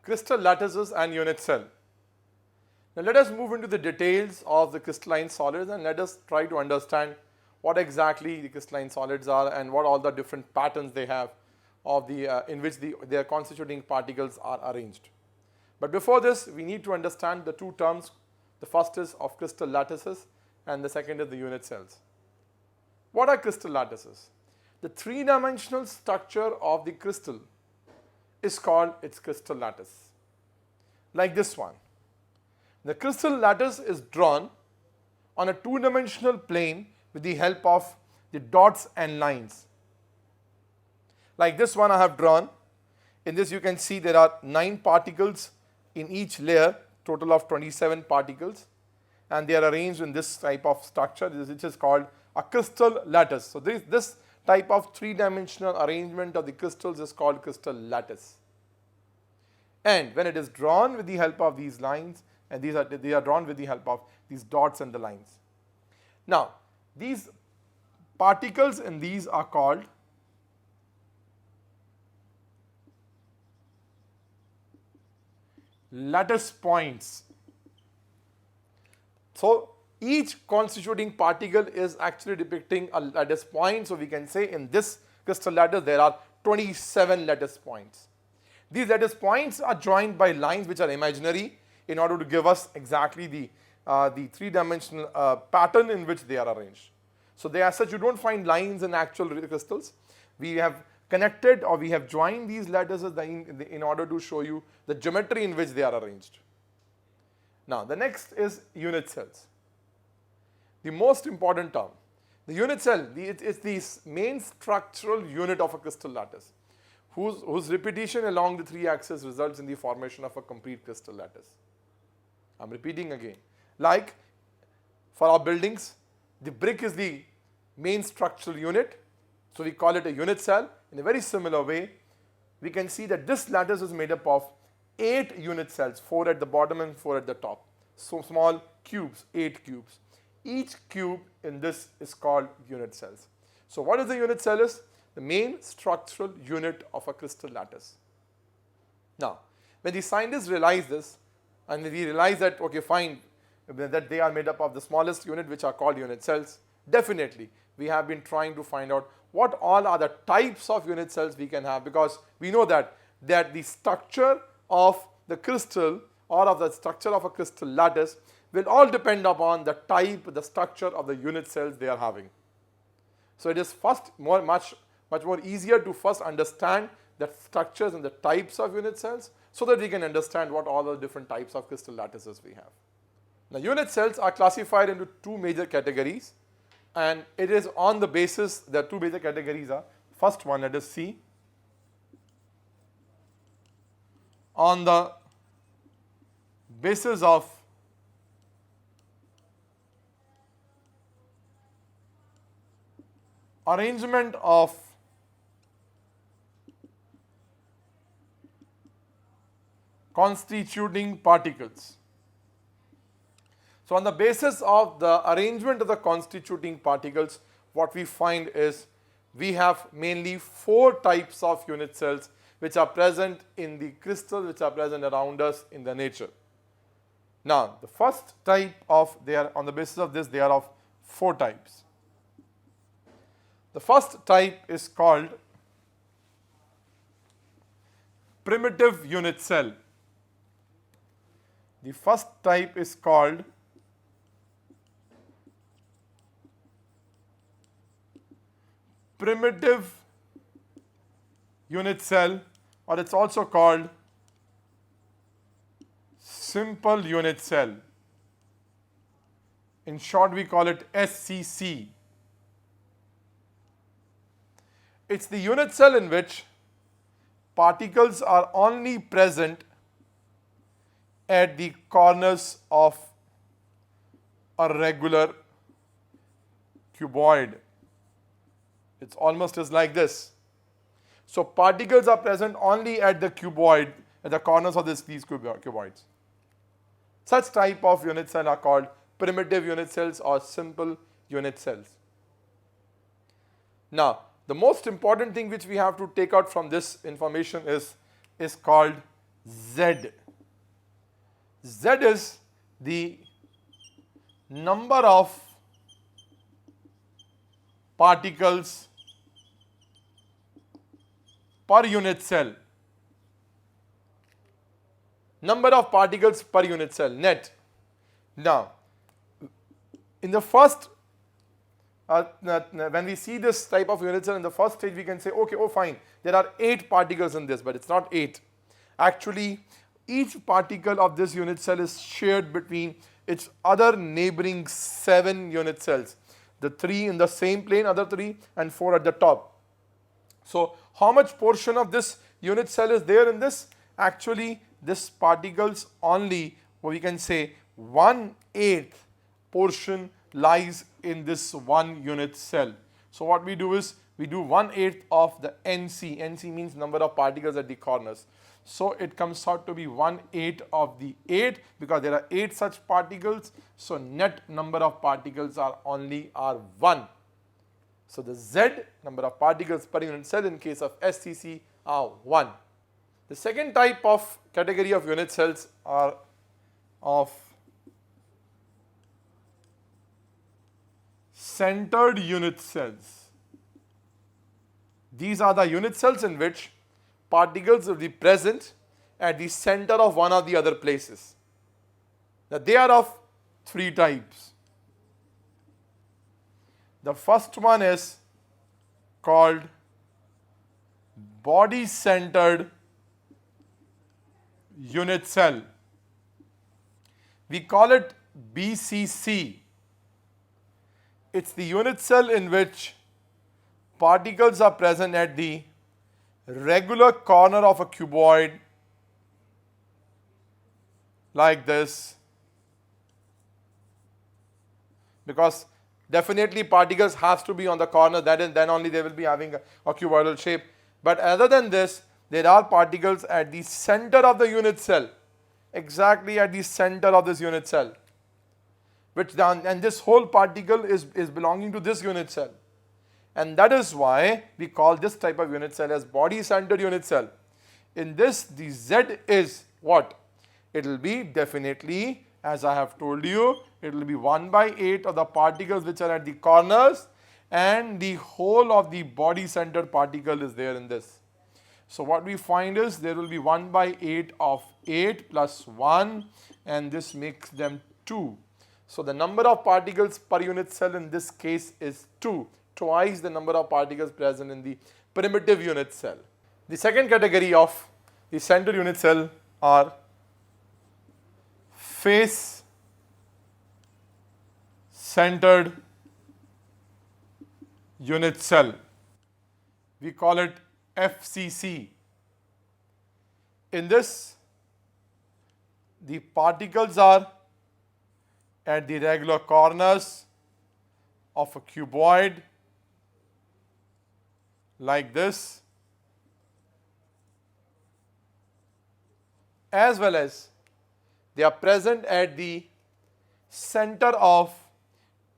crystal lattices and unit cell. Now let us move into the details of the crystalline solids and let us try to understand what exactly the crystalline solids are and what all the different patterns they have of in which their constituting particles are arranged. But before this, we need to understand the two terms. The first is of crystal lattices and the second is the unit cells. What are crystal lattices? The three-dimensional structure of the crystal is called its crystal lattice. Like this one. The crystal lattice is drawn on a two-dimensional plane with the help of the dots and lines. Like this one I have drawn. In this you can see there are 9 particles in each layer, total of 27 particles, and they are arranged in this type of structure which is called a crystal lattice. So this type of three-dimensional arrangement of the crystals is called crystal lattice. And when it is drawn with the help of these lines, and they are drawn with the help of these dots and the lines. Now, these particles in these are called lattice points. So, each constituting particle is actually depicting a lattice point. So, we can say in this crystal lattice there are 27 lattice points. These lattice points are joined by lines which are imaginary in order to give us exactly the three-dimensional pattern in which they are arranged. So, they as such you do not find lines in actual crystals. We have connected or we have joined these lattices in order to show you the geometry in which they are arranged. Now, the next is unit cells. The most important term. The unit cell is the main structural unit of a crystal lattice, whose repetition along the 3 axes results in the formation of a complete crystal lattice. I am repeating again. Like for our buildings, the brick is the main structural unit, so we call it a unit cell. In a very similar way, we can see that this lattice is made up of 8 unit cells, 4 at the bottom and 4 at the top. So small cubes, 8 cubes. Each cube in this is called unit cells. So what is the unit cell is? The main structural unit of a crystal lattice. Now, when the scientists realize this, and we realize that, okay, fine, that they are made up of the smallest unit which are called unit cells, definitely we have been trying to find out what all are the types of unit cells we can have, because we know that the structure of the crystal or of the structure of a crystal lattice will all depend upon the type, the structure of the unit cells they are having. So it is much more easier to first understand the structures and the types of unit cells so that we can understand what all the different types of crystal lattices we have. Now, unit cells are classified into 2 major categories, and it is on the basis, the 2 major categories are, first one, let us see, on the basis of arrangement of constituting particles. So on the basis of the arrangement of the constituting particles, what we find is we have mainly 4 types of unit cells which are present in the crystal, which are present around us in the nature. Now, the first type on the basis of this, they are of 4 types. The first type is called primitive unit cell. The first type is called primitive unit cell, or it's also called simple unit cell. In short, we call it SCC. It's the unit cell in which particles are only present at the corners of a regular cuboid. It's almost as like this. So particles are present only at the cuboid, at the corners of these cuboids. Such type of unit cell are called primitive unit cells or simple unit cells. Now, the most important thing which we have to take out from this information is called Z. Z is the number of particles per unit cell. Number of particles per unit cell, net. Now, in the first, when we see this type of unit cell in the first stage, we can say, okay, oh fine, there are 8 particles in this, but it's not 8. Actually, each particle of this unit cell is shared between its other neighboring 7 unit cells. The 3 in the same plane, other 3, and 4 at the top. So, how much portion of this unit cell is there in this? Actually, this particles only, we can say 1/8 portion lies in this one unit cell. So, what we do is, we do 1/8 of the NC. NC means number of particles at the corners. So, it comes out to be 1/8 of the 8 because there are 8 such particles. So, net number of particles are only 1. So, the Z number of particles per unit cell in case of SCC are 1. The second type of category of unit cells are of centered unit cells. These are the unit cells in which particles will be present at the center of one or the other places. Now, they are of 3 types. The first one is called body-centered unit cell. We call it BCC. It's the unit cell in which particles are present at the regular corner of a cuboid like this, because definitely particles has to be on the corner, then only they will be having a cuboidal shape. But other than this, there are particles at the center of the unit cell, exactly at the center of this unit cell, and this whole particle is belonging to this unit cell. And that is why we call this type of unit cell as body-centered unit cell. In this, the Z is what? It will be definitely, as I have told you, it will be 1/8 of the particles which are at the corners, and the whole of the body-centered particle is there in this. So, what we find is there will be 1/8 of 8 plus 1, and this makes them 2. So, the number of particles per unit cell in this case is 2. Twice the number of particles present in the primitive unit cell. The second category of the centered unit cell are face centered unit cell. We call it FCC. In this, the particles are at the regular corners of a cuboid like this, as well as they are present at the center of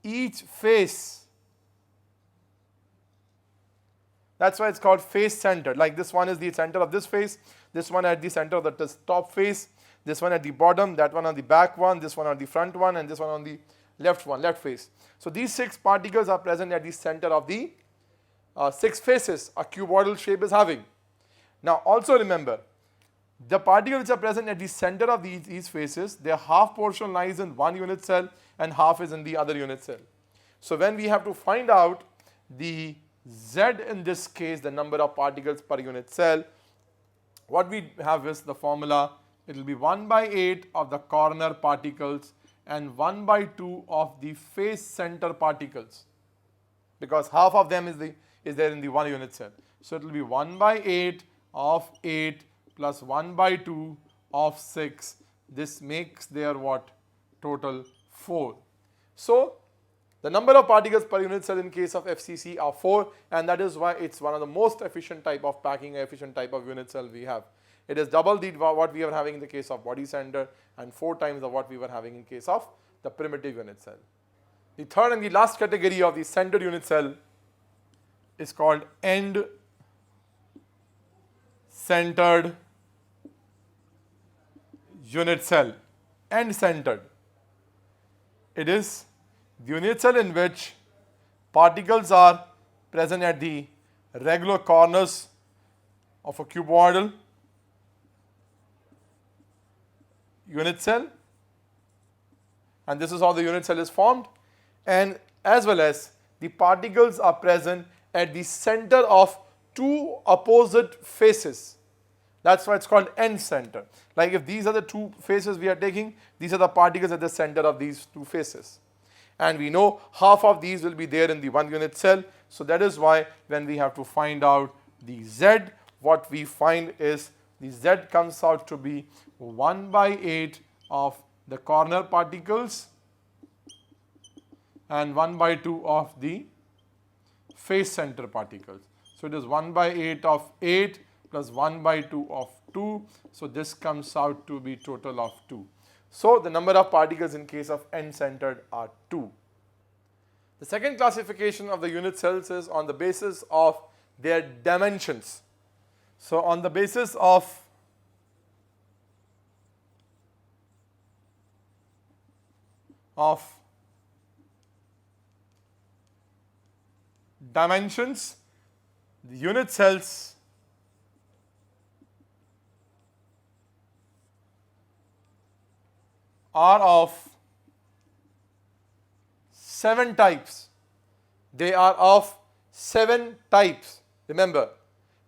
each face. That's why it's called face centered. Like this one is the center of this face, this one at the center of the top face, this one at the bottom, that one on the back one, this one on the front one, and this one on the left face. So these 6 particles are present at the center of the 6 faces a cuboidal shape is having. Now also remember, the particles which are present at the center of these faces, their half portion lies in one unit cell and half is in the other unit cell. So when we have to find out the Z in this case, the number of particles per unit cell, what we have is the formula. It will be 1/8 of the corner particles and 1/2 of the face center particles, because half of them is there in the one unit cell. So it will be 1/8 of 8 plus 1/2 of 6. This makes their what? Total 4. So the number of particles per unit cell in case of FCC are 4, and that is why it's one of the most efficient type of packing, efficient type of unit cell we have. It is double what we are having in the case of body center and 4 times of what we were having in case of the primitive unit cell. The third and the last category of the centered unit cell is called end centered unit cell, end-centered. It is the unit cell in which particles are present at the regular corners of a cuboidal unit cell, and this is how the unit cell is formed, and as well as the particles are present at the center of two opposite faces. That's why it's called end center. Like if these are the two faces we are taking, these are the particles at the center of these two faces. And we know half of these will be there in the one unit cell. So that is why when we have to find out the Z, what we find is the Z comes out to be 1/8 of the corner particles and 1/2 of the face center particles. So it is 1/8 of 8 plus 1/2 of 2. So this comes out to be total of 2. So the number of particles in case of end-centered are 2. The second classification of the unit cells is on the basis of their dimensions. So on the basis of dimensions, the unit cells are of 7 types. They are of 7 types, remember.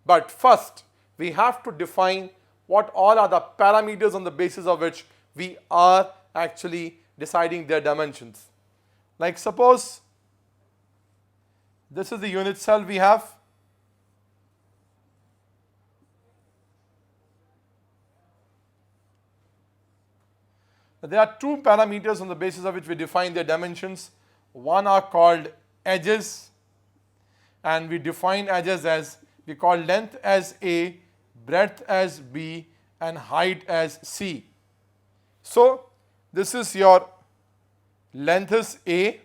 But first, we have to define what all are the parameters on the basis of which we are actually deciding their dimensions. Like suppose this is the unit cell we have. There are 2 parameters on the basis of which we define their dimensions. One are called edges, and we define edges as, we call length as A, breadth as B, and height as C. So this is your length is A,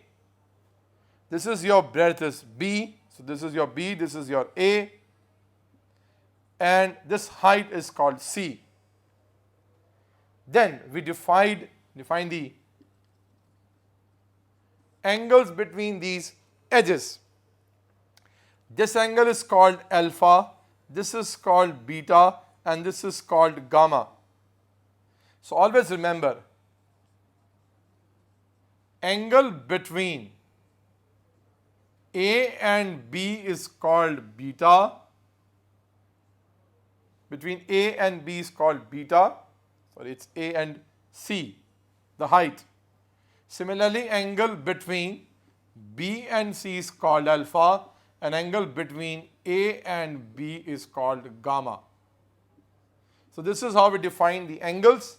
this is your breadth is B, so this is your B, this is your A, and this height is called C. Then we define the angles between these edges. This angle is called alpha, this is called beta, and this is called gamma. So always remember, angle between A and B is called beta. Between A and B is called beta. Sorry, it's A and C, the height. Similarly, angle between B and C is called alpha, and angle between A and B is called gamma. So this is how we define the angles.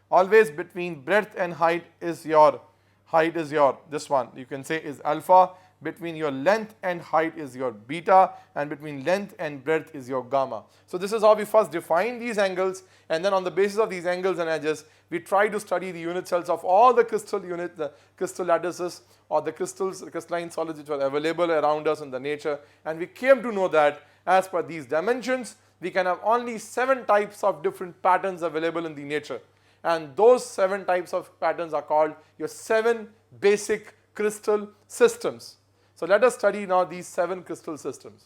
Always between breadth and height is your this one you can say is alpha, between your length and height is your beta, and between length and breadth is your gamma. So this is how we first define these angles, and then on the basis of these angles and edges, we try to study the unit cells of all the crystal units, the crystal lattices or the crystals, the crystalline solids which are available around us in the nature, and we came to know that as per these dimensions, we can have only 7 types of different patterns available in the nature, and those 7 types of patterns are called your 7 basic crystal systems. So let us study now these 7 crystal systems.